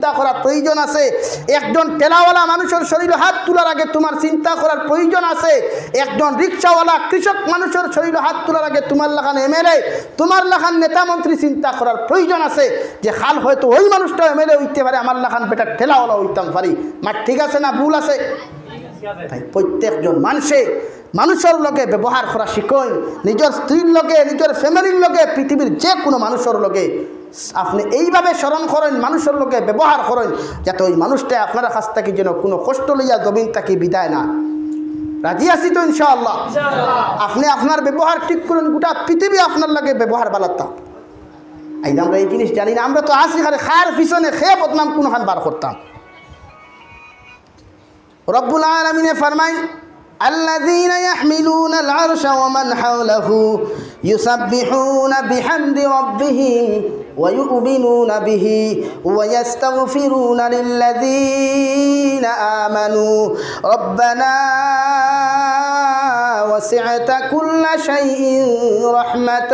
চিন্তা করার প্রয়োজন আছে। একজন ঠেলাওয়ালা মানুষের শরীরে হাত তোলার আগে তোমার চিন্তা করার প্রয়োজন আছে। একজন রিক্সাওয়ালা কৃষক মানুষের শরীরে হাত তোলার আগে তোমার লাখান এমএলএ, তোমার লাখান নেতা মন্ত্রী চিন্তা করার প্রয়োজন আছে যে খাল হয়তো ওই মানুষটা এমএলএ হইতে পারে, আমার লাখান বেটা ঠেলাওয়ালা হইতাম পারি। মা ঠিক আছে না ভুল আছে? তাই প্রত্যেকজন মানুষের লগে ব্যবহার করা শিখুন, নিজের স্ত্রীর লগে, নিজের ফ্যামিলির লগে, পৃথিবীর যে কোনো মানুষের লগে আপনি এইভাবে স্মরণ করেন, মানুষের লোকে ব্যবহার করেন যাতে ওই মানুষটা আপনার কাছ থেকে যেন কোনো কষ্ট লইয়া জমিন তাকে বিদায় না। রাজি আছি তো ইনশাআল্লাহ? আপনি আপনার ব্যবহার ঠিক করেন, গোটা পৃথিবী আপনার লাগে ব্যবহার বালাতা। এই আমরা এই জিনিস জানি না, আমরা তো আসি খালি খার পিছনে খেয়ে বদনাম কোনখান বার করতাম। রব্বুল আলামিন ফরমায় الذين يحملون العرش ومن حوله يسبحون بحمد ربهم ويؤمنون به ويستغفرون للذين آمنوا ربنا وسعت كل شيء رحمة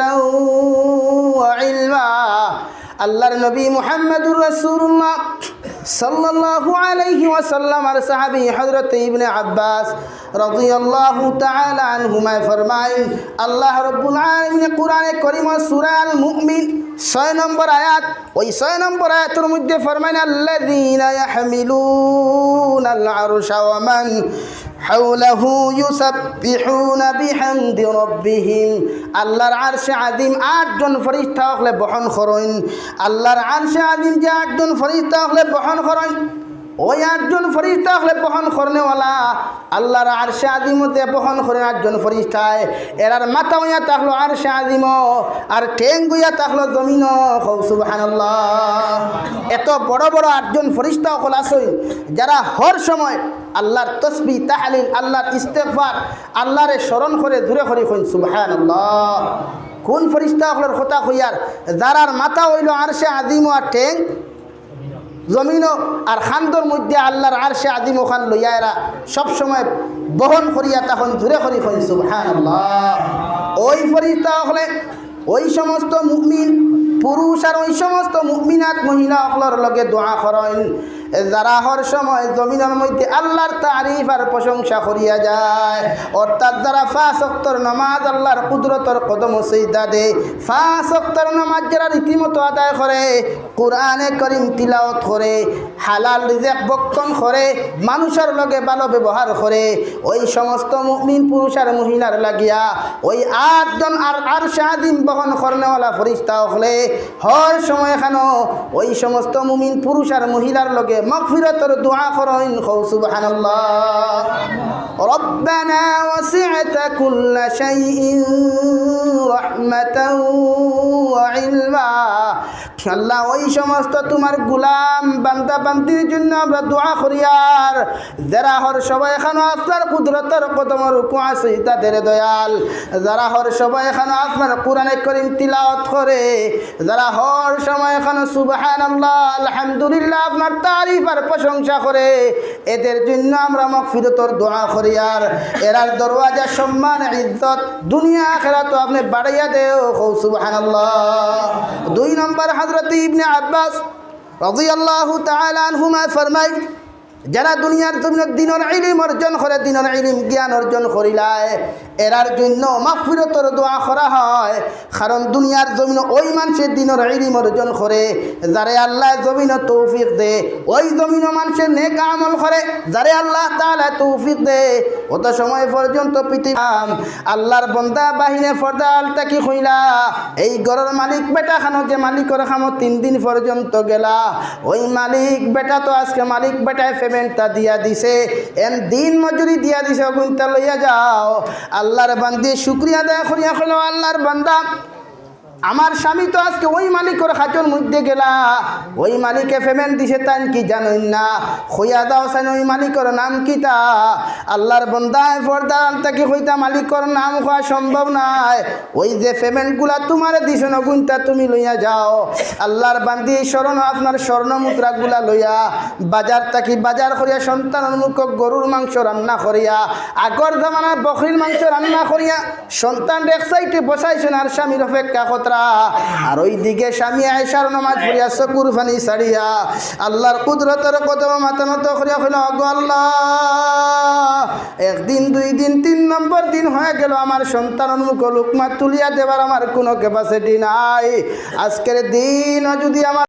وعلما। আল্লাহর নবী মুহাম্মদুর রাসূলুল্লাহ সাল্লাল্লাহু আলাইহি ওয়াসাল্লাম আর সাহাবী হযরত ইবনে আব্বাস রাদিয়াল্লাহু তাআলা আনহুমা ফরমায়, আল্লাহ রাব্বুল আলামিন কোরআনে কারীম সূরা আল মুমিন 6 নম্বর আয়াত, ওই 6 নম্বর আয়াতের মধ্যে ফরমায় আল্লাযীনা ইয়াহমিলুনাল আরশা ওয়া মান হাওলাহু ইউসাব্বিহুনা বিহামদি রাব্বিহিম। আল্লাহর আরশে আযীম 8 জন ফেরেশতা হলে বহন করেন। আল্লাহর আরশে আযীম যে 8 জন ফেরেশতা হলে বহন করেন, ওই 8 জন ফেরেশতা হলে বহন করনেওয়ালা আল্লাহর আরশে আযীমতে বহন করেন 8 জন ফেরেশতায়। এরার মাথা হইয়া থাকলো আরশে আযীম আর ঠ্যাং হইয়া থাকলো জমিন। সুবহানাল্লাহ। এত বড় বড় 8 জন ফেরেশতা হল আসেন যারা হর সময় আল্লাহর তসবিহ তাহলিল, আল্লাহর ইস্তেগফার, আল্লাহর স্মরণ করে দূরে করে কইন সুবহানাল্লাহ। কোন ফেরেশতা হলের কথা কইয়ার যারার মাথা হইল আরশে আযীম আর ঠ্যাং জমিন আর খান্দর মধ্যে আল্লাহর আরশে আযীম ওখান লইয়া এরা সবসময় বহন করিয়া তখন দূরে করি কইন সুবহানাল্লাহ। ওই ফেরেশতা হলে ওই সমস্ত মুমিন পুরুষ আর ওই সমস্ত মুমিনাত মহিলা সকলের লগে দোয়া করেন যারা হর সময় জমিনের মধ্যে আল্লাহর তারিফ আর প্রশংসা করিয়া যায়। অর্থাৎ যারা 5 ওয়াক্তের নামাজ আল্লাহর কুদরতের কদম সিজদা দেয়, 5 ওয়াক্তের নামাজ যারা রীতিমতো আদায় করে, কোরআনে কারীম তিলাওয়াত করে, হালাল রিজিক ভক্ষণ করে, মানুষের লগে ভালো ব্যবহার করে, ওই সমস্ত মুমিন পুরুষ আর মহিলার লাগিয়া ওই 8 জন আর আরশে আযীম বহন করনেওয়ালা ফেরেশতা হলে হর সময় এখানে ওই সমস্ত মুমিন পুরুষ আর মহিলার লগে মাগফিরাতের দোয়া করেন। সুবহানাল্লাহ। রব্বানা ওয়াসি'তা কুল্লা শাইইন রাহমাতান ওয়া ইলমা। আল্লাহ ওই সমস্ত তোমার গোলাম বান্দা বান্দির জন্য আমরা দোয়া করি আর যারা হর সবাই এখানে আপনার কুদরতের কদমের রুকু আছে তাদের দয়াল, যারা হর সবাই এখানে আপনার কোরআনে কারীম তিলাওয়াত করে, যারা হর সময় এখানে সুবহানাল্লাহ আলহামদুলিল্লাহ আপনার তারিফ আর প্রশংসা করে, এদের জন্য আমরা মাগফিরাতের দোয়া করি আর এরার দরওয়াজা সম্মান ইজ্জত দুনিয়া আখিরাত আপনি বাড়াইয়া দেও। সুবহানাল্লাহ। 2 নম্বর হযরত ইবনে আব্বাস রাদিয়াল্লাহু তাআলা আনহুমা ফরমায়, যারা দুনিয়ার জন্য দ্বীনের ইলম অর্জন করে, দ্বীনের ইলম জ্ঞান অর্জন করিলায় এরার জন্য মাগফিরাতের দোয়া করা হয়। কারণ দুনিয়ার জমিন ওই মানুষের দ্বীনের ইলম অর্জন করে যারে আল্লাহ জমিন তৌফিক দে, ওই জমিন মানুষের নেক আমল করে যারে আল্লাহ তাআলা তৌফিক দে। অত সময় পর্যন্ত পৃথিবী আল্লাহর বান্দা বাহিনে পর্দা আলতা কি কইলা এই ঘরের মালিক বেটা খানো যে মালিকের খামো 3 দিন পর্যন্ত গেলা, ওই মালিক বেটা তো আজকে মালিক বেটায় পেমেন্টটা দিয়া দিছে, এন দিন মজুরি দিয়া দিছে, গুনটা লইয়া যাও। আল্লাহর বান্দি শুকরিয়া আদায় করিয়া হলো আল্লাহর বান্দা আমার স্বামী তো আজকে ওই মালিকের খাঁচর মধ্যে গেলা, ওই মালিকে পেমেন্ট দিছে তাই কি জানেন না, খইয়া দাও সাইন ওই মালিকের নাম কি তা। আল্লাহর বন্দায় পর্দার তাকে হইতা মালিকের নাম হওয়া সম্ভব নাই, ওই যে পেমেন্টগুলা তোমারে দিছ না গুনটা তুমি লইয়া যাও। আল্লাহর বান্দি স্মরণ আপনার স্বর্ণ মুদ্রাগুলা লইয়া বাজার থাকি বাজার করিয়া সন্তানের মুখ গরুর মাংস রান্না করিয়া, আগর জামানার বকরির মাংস রান্না করিয়া সন্তান এক সাইডে বসাইছেন আর স্বামীর অপেক্ষা কতরা তারা আর ওইদিকে স্বামী আয়েশার নামাজ পড়িয়া চকুর পানি ছাড়িয়া আল্লাহর কুদরতের কদম মাথা নত করিয়া কইল গো আল্লাহ একদিন দুই দিন তিন নম্বর দিন হয়ে গেল আমার সন্তানের মুখে লুকমা তুলিয়া দেবার আমার কোনো ক্যাপাসিটি নাই আজকের দিন যদি আমার